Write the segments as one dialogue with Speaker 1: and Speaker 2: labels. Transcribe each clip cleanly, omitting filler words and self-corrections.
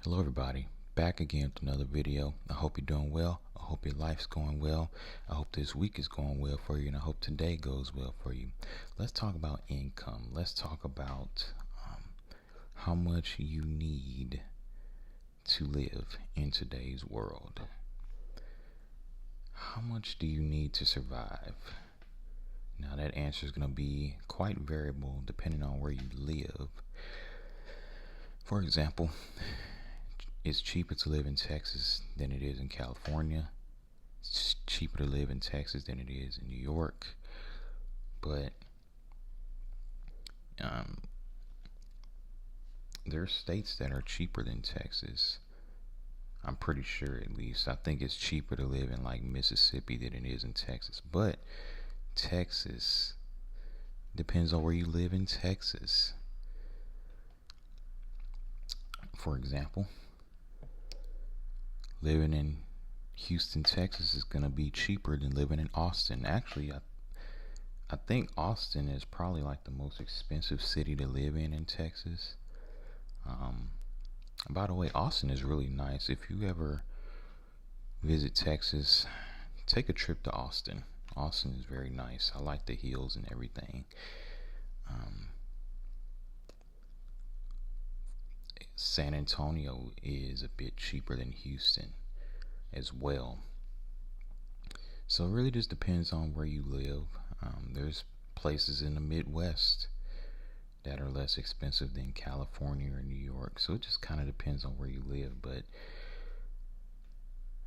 Speaker 1: Hello everybody, back again with another video. I hope you're doing well. I hope your life's going well. I hope this week is going well for you, and I hope today goes well for you. Let's talk about income. Let's talk about how much you need to live in today's world. How much do you need to survive? Now that answer is going to be quite variable depending on where you live. For example, it's cheaper to live in Texas than it is in California. It's cheaper to live in Texas than it is in New York. But there are states that are cheaper than Texas. I'm pretty sure, at least. I think it's cheaper to live in like Mississippi than it is in Texas. But Texas depends on where you live in Texas. For example, living in Houston, Texas is going to be cheaper than living in Austin. Actually, I think Austin is probably like the most expensive city to live in Texas. By the way, Austin is really nice. If you ever visit Texas, take a trip to Austin. Austin is very nice. I like the hills and everything. San Antonio is a bit cheaper than Houston as well. So it really just depends on where you live. There's places in the Midwest that are less expensive than California or New York. So it just kind of depends on where you live. But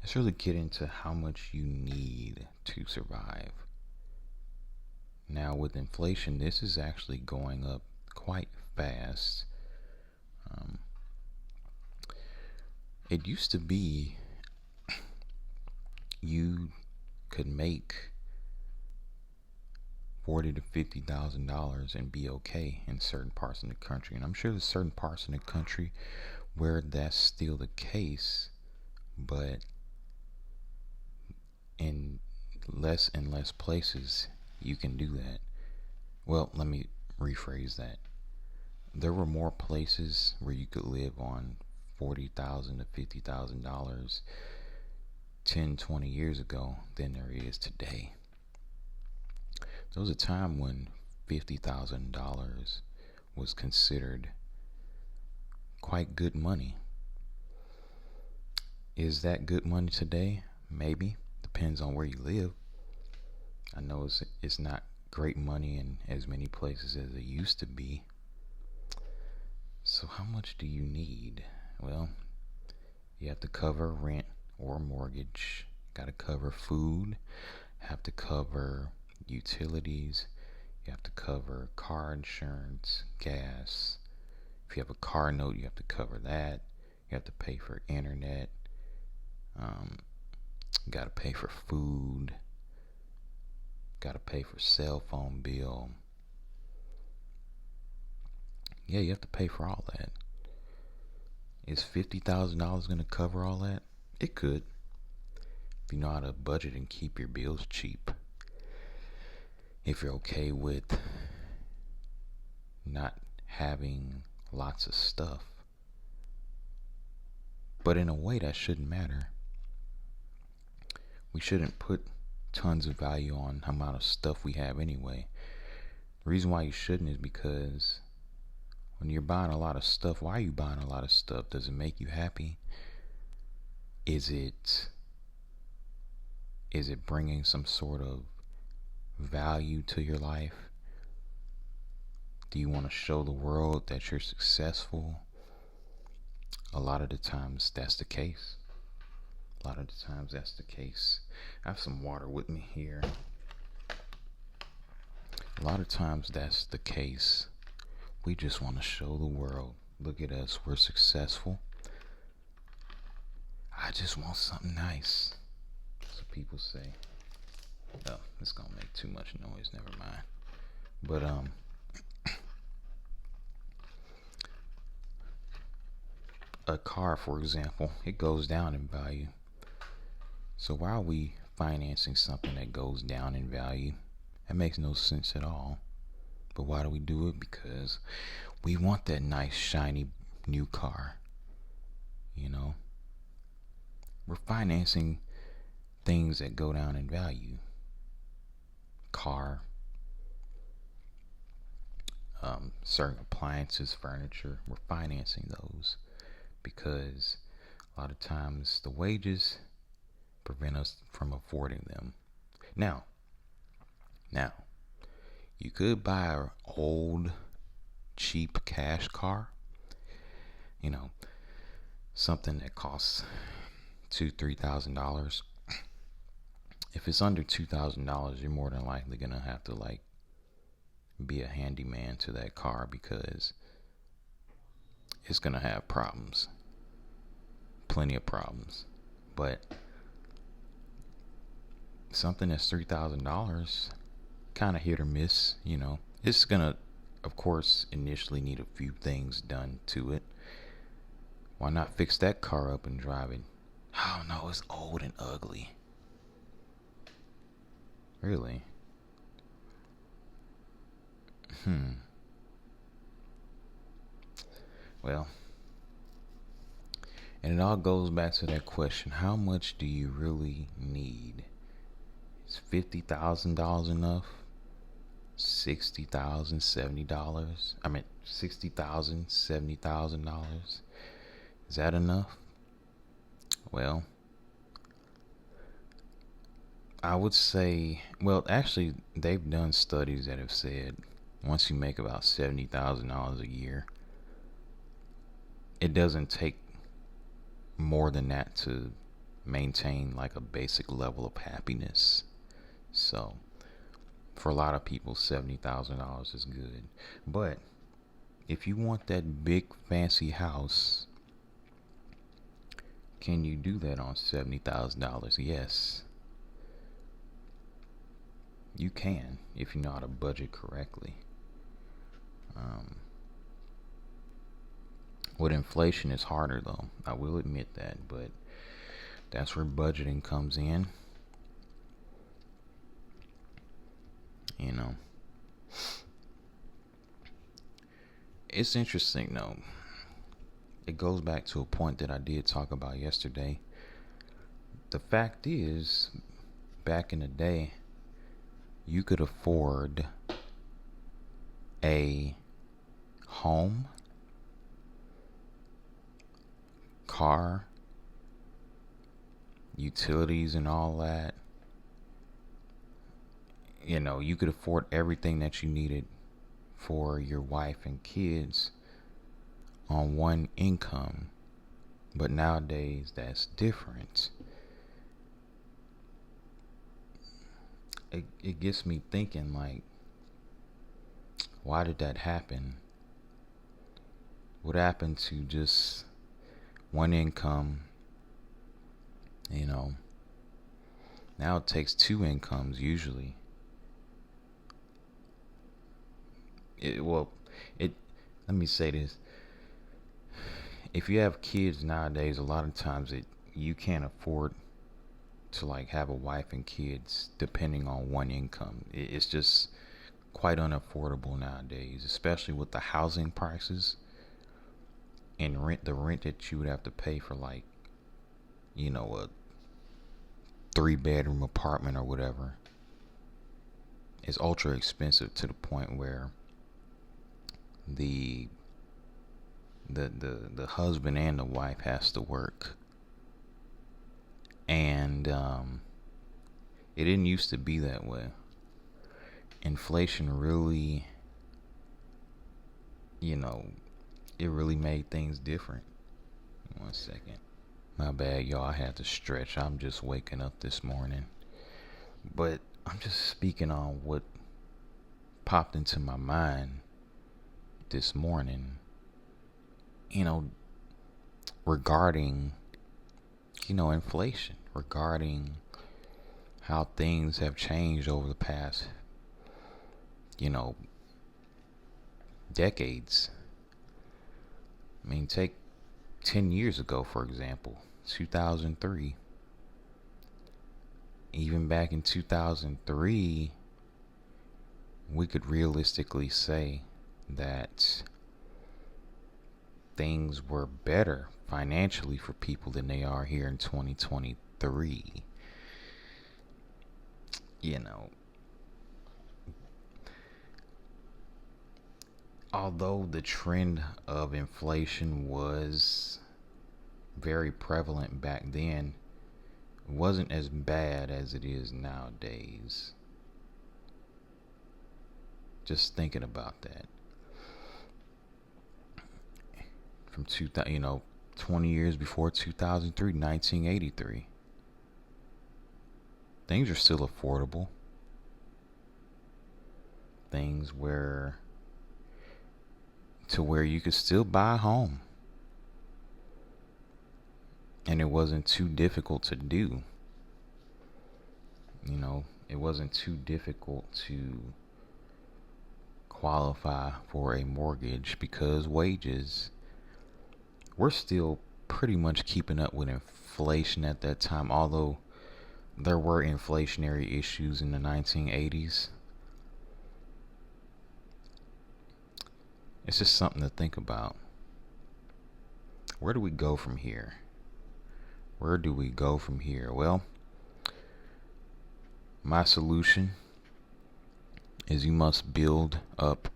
Speaker 1: let's really get into how much you need to survive. Now with inflation, this is actually going up quite fast. It used to be you could make $40,000 to $50,000 and be okay in certain parts of the country, and I'm sure there's certain parts of the country where that's still the case, but in less and less places you can do that. Well, let me rephrase that. There were more places where you could live on $40,000 to $50,000 10, 20 years ago than there is today. There was a time when $50,000 was considered quite good money. Is that good money today? Maybe. Depends on where you live. I know it's not great money in as many places as it used to be. So how much do you need? Well, you have to cover rent or mortgage. Got to cover food. Have to cover utilities. You have to cover car insurance, gas. If you have a car note, you have to cover that. You have to pay for internet. Got to pay for food. Got to pay for cell phone bill. Yeah, you have to pay for all that. Is $50,000 going to cover all that? It could, if you know how to budget and keep your bills cheap. If you're okay with not having lots of stuff. But in a way, that shouldn't matter. We shouldn't put tons of value on the amount of stuff we have anyway. The reason why you shouldn't is because when you're buying a lot of stuff, why are you buying a lot of stuff? Does it make you happy? Is it bringing some sort of value to your life? Do you want to show the world that you're successful? A lot of the times that's the case. I have some water with me here. A lot of times that's the case. We just want to show the world, look at us, we're successful. I just want something nice. So people say, oh, it's gonna make too much noise, never mind. But a car, for example, it goes down in value. So why are we financing something that goes down in value? That makes no sense at all. But why do we do it? Because we want that nice, shiny, new car. You know, we're financing things that go down in value. Car, certain appliances, furniture. We're financing those because a lot of times the wages prevent us from affording them. Now, now, you could buy an old, cheap cash car. You know, something that costs $2,000-3,000. If it's under $2,000, you're more than likely gonna have to like be a handyman to that car because it's gonna have problems, plenty of problems. But something that's $3,000, kind of hit or miss. You know, it's gonna, of course, initially need a few things done to it. Why not fix that car up and drive it? Oh no, it's old and ugly. Really? Well, and it all goes back to that question: how much do you really need? Is $50,000 enough? $60,000, $70? I mean, $60,000, $70,000. Is that enough? Well, I would say, well, actually, they've done studies that have said once you make about $70,000 a year, it doesn't take more than that to maintain like a basic level of happiness. So, for a lot of people, $70,000 is good. But if you want that big fancy house, can you do that on $70,000? Yes, you can if you know how to budget correctly. With inflation, it's harder though. I will admit that, but that's where budgeting comes in. You know, it's interesting though. It goes back to a point that I did talk about yesterday. The fact is, back in the day, you could afford a home, car, utilities, and all that. You know, you could afford everything that you needed for your wife and kids on one income. But nowadays, that's different. It gets me thinking, like, why did that happen? What happened to just one income? You know, now it takes two incomes usually. Well, it. Let me say this: if you have kids nowadays, a lot of times you can't afford to like have a wife and kids depending on one income. It's just quite unaffordable nowadays, especially with the housing prices and the rent that you would have to pay for, like, you know, a 3-bedroom apartment or whatever. It's ultra expensive to the point where the husband and the wife has to work. And it didn't used to be that way. Inflation really, you know, it really made things different. 1 second. My bad, y'all. I had to stretch. I'm just waking up this morning. But I'm just speaking on what popped into my mind this morning, you know, regarding, you know, inflation, regarding how things have changed over the past, you know, decades. I mean, take 10 years ago, for example, 2003. Even back in 2003, we could realistically say that things were better financially for people than they are here in 2023. You know, although the trend of inflation was very prevalent back then, it wasn't as bad as it is nowadays. Just thinking about that. From 2000, 20 years before 2003, 1983. Things are still affordable. Things where you could still buy a home. And it wasn't too difficult to do. It wasn't too difficult to qualify for a mortgage because wages were still pretty much keeping up with inflation at that time, although there were inflationary issues in the 1980s. It's just something to think about. Where do we go from here? Well, my solution is you must build up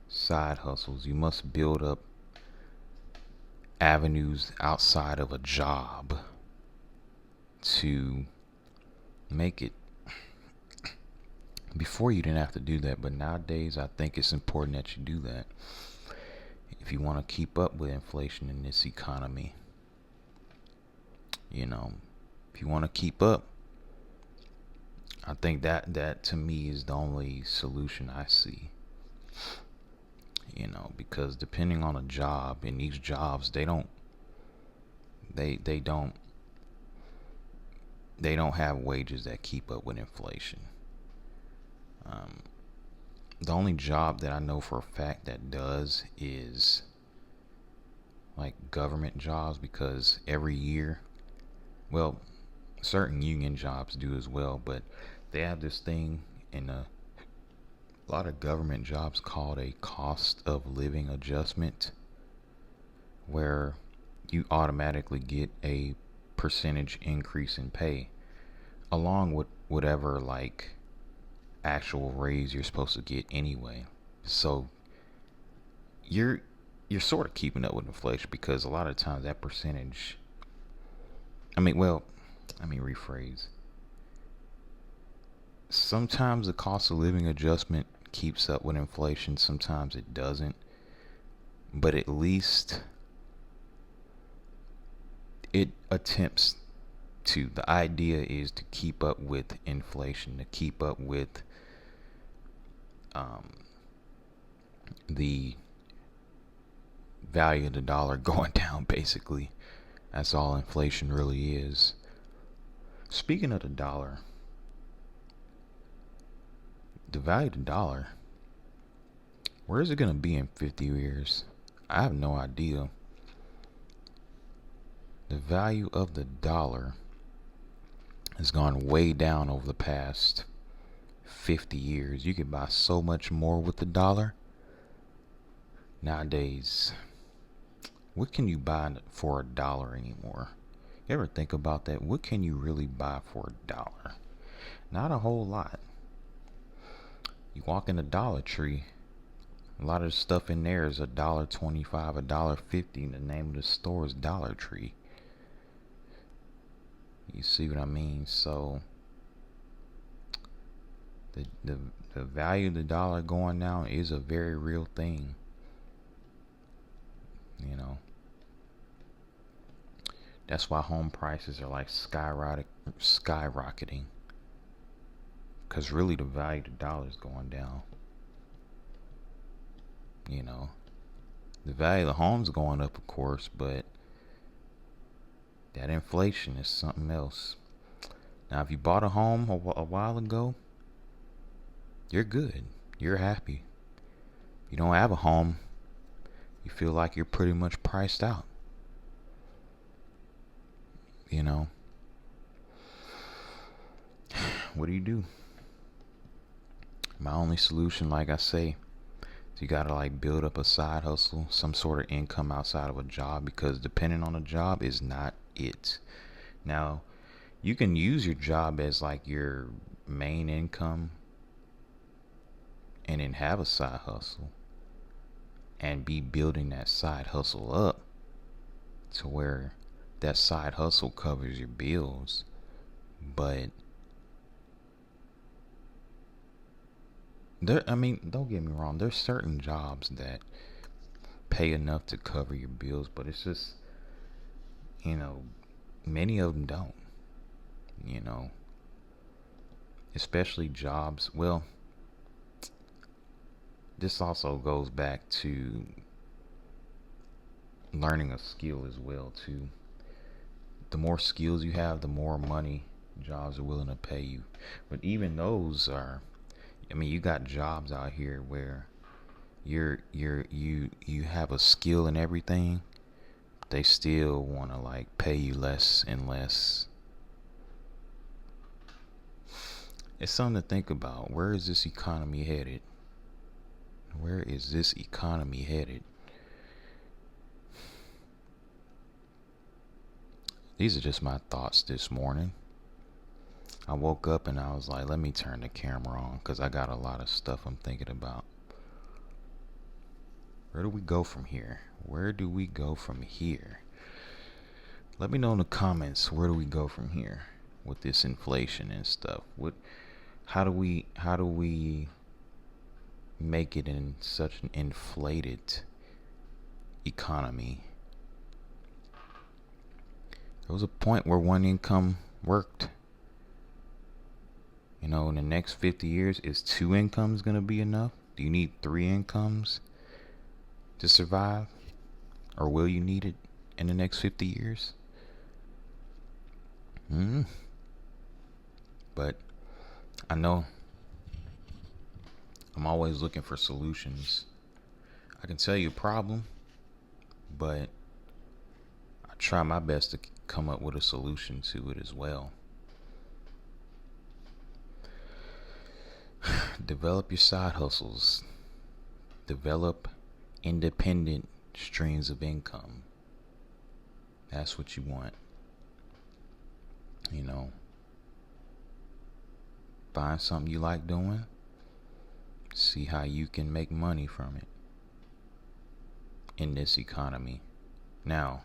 Speaker 1: side hustles. You must build up avenues outside of a job to make it. Before you didn't have to do that, but nowadays I think it's important that you do that if you want to keep up with inflation in this economy. If you want to keep up, I think that to me is the only solution I see. Because depending on a job, and these jobs, they don't have wages that keep up with inflation. The only job that I know for a fact that does is like government jobs, because every year, well, certain union jobs do as well, but they have this thing in a lot of government jobs called a cost of living adjustment, where you automatically get a percentage increase in pay along with whatever like actual raise you're supposed to get anyway. So you're sort of keeping up with inflation, because a lot of times that percentage, rephrase. Sometimes the cost of living adjustment keeps up with inflation, sometimes it doesn't. But at least it attempts to. The idea is to keep up with inflation, to keep up with the value of the dollar going down, basically. That's all inflation really is. Speaking of the dollar, the value of the dollar, where is it going to be in 50 years? I have no idea. The value of the dollar has gone way down over the past 50 years. You could buy so much more with the dollar. Nowadays, what can you buy for $1 anymore? You ever think about that? What can you really buy for $1? Not a whole lot. You walk in a Dollar Tree, a lot of the stuff in there is $1.25, $1.50. The name of the store is Dollar Tree. You see what I mean? So the value of the dollar going down is a very real thing. That's why home prices are like skyrocketing. Because really the value of the dollar is going down. The value of the home's going up, of course, but that inflation is something else. Now, if you bought a home a while ago, you're good. You're happy. If you don't have a home, you feel like you're pretty much priced out. What do you do? My only solution, like I say, So you gotta like build up a side hustle, some sort of income outside of a job, because depending on a job is not it. Now, you can use your job as like your main income and then have a side hustle and be building that side hustle up to where that side hustle covers your bills. But I mean, don't get me wrong, there's certain jobs that pay enough to cover your bills, but it's just, you know, many of them don't, you know, especially jobs. Well, this also goes back to learning a skill as well too. The more skills you have, the more money jobs are willing to pay you. But even those are, I mean, you got jobs out here where you have a skill and everything, they still want to like pay you less and less. It's something to think about. Where is this economy headed? Where is this economy headed? These are just my thoughts this morning. I woke up and I was like, let me turn the camera on because I got a lot of stuff I'm thinking about. Where do we go from here? Where do we go from here? Let me know in the comments, where do we go from here with this inflation and stuff? How do we make it in such an inflated economy? There was a point where one income worked. You know, in the next 50 years, is 2 incomes going to be enough? Do you need 3 incomes to survive? Or will you need it in the next 50 years? But I know I'm always looking for solutions. I can tell you a problem, but I try my best to come up with a solution to it as well. Develop your side hustles. Develop independent streams of income. That's what you want. You know, find something you like doing. See how you can make money from it in this economy. Now,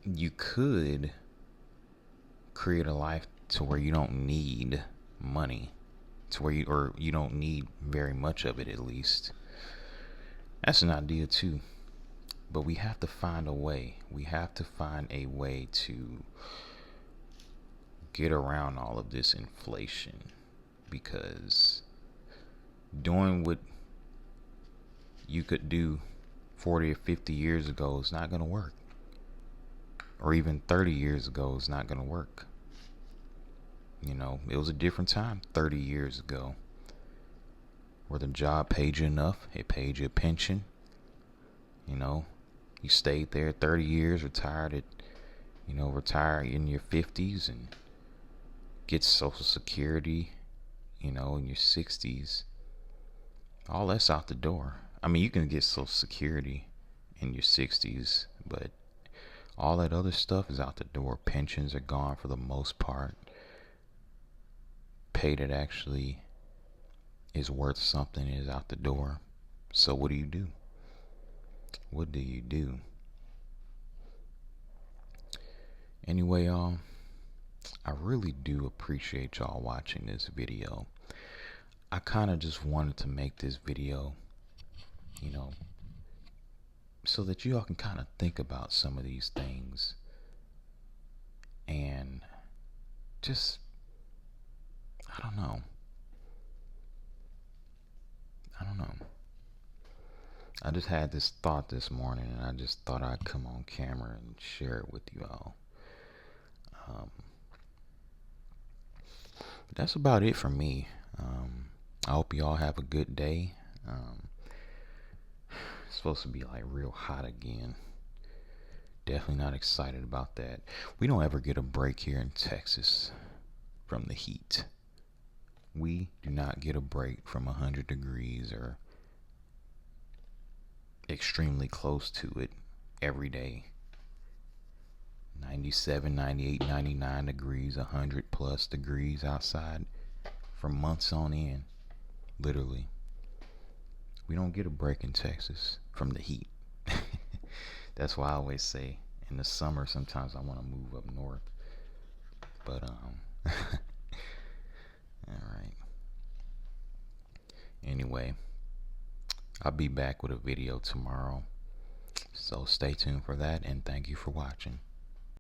Speaker 1: you could create a life to where you don't need money, to where you don't need very much of it, at least. That's an idea too. But we have to find a way. We have to find a way to get around all of this inflation, because doing what you could do 40 or 50 years ago is not going to work. Or even 30 years ago is not going to work. You know, it was a different time 30 years ago where the job paid you enough. It paid you a pension. You know, you stayed there 30 years, retire in your 50s and get Social Security, in your 60s. All that's out the door. I mean, you can get Social Security in your 60s, but all that other stuff is out the door. Pensions are gone for the most part. Pay that actually is worth something is out the door. So what do you do? What do you do? Anyway, y'all, I really do appreciate y'all watching this video. I kind of just wanted to make this video, so that you all can kind of think about some of these things and just, I don't know. I just had this thought this morning and I just thought I'd come on camera and share it with you all. But that's about it for me. I hope you all have a good day. It's supposed to be like real hot again. Definitely not excited about that. We don't ever get a break here in Texas from the heat. We do not get a break from 100 degrees or extremely close to it every day. 97, 98, 99 degrees, 100 plus degrees outside for months on end. Literally. We don't get a break in Texas from the heat. That's why I always say in the summer sometimes I want to move up north. But all right. Anyway, I'll be back with a video tomorrow. So stay tuned for that, and thank you for watching.